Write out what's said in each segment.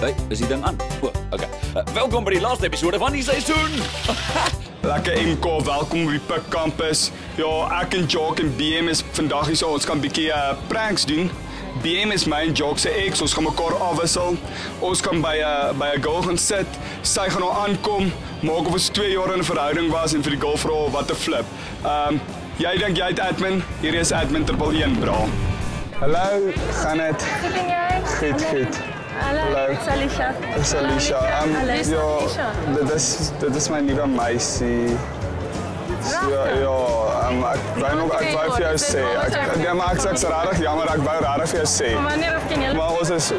Hey, is die ding aan? O, okay. Welkom by die laaste episode van die seisoen. Lekker MK, welkom op die Pik Campus. Ja, ek en Jock en BM is vandag hier so, ons kan 'n bietjie pranks doen. BM is my en Jock se ex, ons gaan mekaar afwissel. Ons kan by 'n girl gaan sit. Sy gaan nou aankom, maak of ons 2 jaar in 'n verhouding was en vir die girl vra wat 'n flip. Jy dink jy het admin? Hier is admin terwyl 1, bra. Hallo, gaan dit? Goed en jy? Goed. Hallo, ek is Alicia. Dis Alicia. Alicia. Dit is my nuwe meisie. Ek wou vir jou sê. Ek sê rarig jammer, ek wou rarig vir jou sê. Wanneer of ken julle? Maar ons is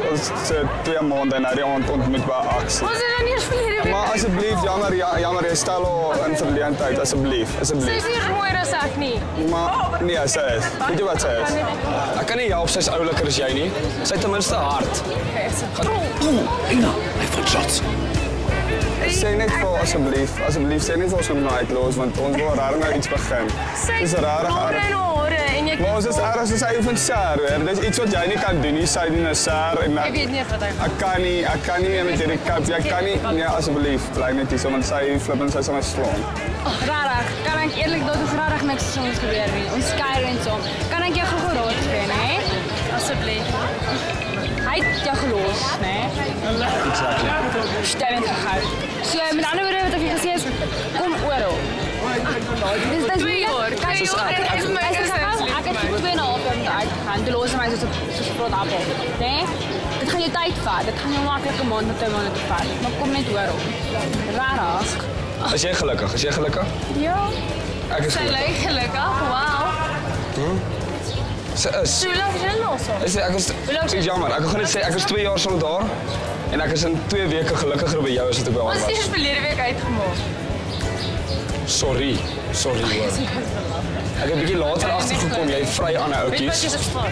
2 maande na die ontmoet by aksie. Ons het dan eers verlede week. Maar asseblief, jammer, jy stel haar in verleentheid, asseblief. Sy is nie mooier as ek nie. Maar nee, sy is. Weet jy wat sy is? Ek kan nie help sy's ouliker as jy nie. Sy het ten minste hart. Ina, hy vat shots. Sê net vir asseblief, sê net vir ons om nou uitlos want ons wil rarig nou iets begin. Dis rarig. Hare en hare en jy. Maar ons is erg soos hy oefen sær, hoor. Dis iets wat jy nie kan doen nie, sy doen 'n sær en Ek weet nie wat hy ek kan nie meer met hierdie kap. Jy kan nie, nee asseblief, bly net hier so want sy flip en sy sal my slaan. Rarig, kan ek eerlik dat ons rarig niks soms gebeur nie. Ons skei en so. Kan ek jou gou raad gee, hè? asseblief. Hy het jou gelos, né? Exactly. Stelling gehou. So met ander woorde wat ek vir gesê het, kom oral. Dis 2 jaar. Kyk soos ek. Ek het vir 2,5 jaar uitgegaan. Toe los my soos 'n vrot appel, né? Dit gaan jou tyd vat. Dit gaan jou maklike maand tot 2 maande te vat. Maar kom net oral. Rarig. Is jy gelukkig? Ja. Ek is Sy gelukkig. lyk gelukkig. Wow. Sy is. Hoe lank is jy los? Ek is jammer. Ek gaan net sê ek is 2 jaar saam daar en ek is in 2 weke gelukkiger by jou as wat ek by haar Ons het was. eers verlede week uitgemaak. Sorry hoor. Ek het 'n bietjie later agtergekom jy vry aan 'n Weet wat jy oudjies. gespaar?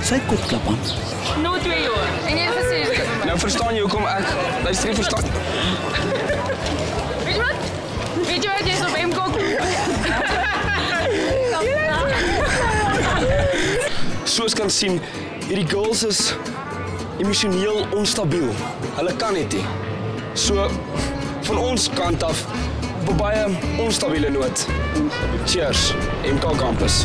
Sy kortklap aan. Nou 2 jaar. En jy het gesê Nou verstaan jy hoekom ek luister nie verstaan. Weet jy wat jy is op MK? Soos kan sien, hierdie girls is emosioneel onstabiel. Hulle kan net nie. So van ons kant af op 'n baie onstabiele noot. Cheers, MK Campus.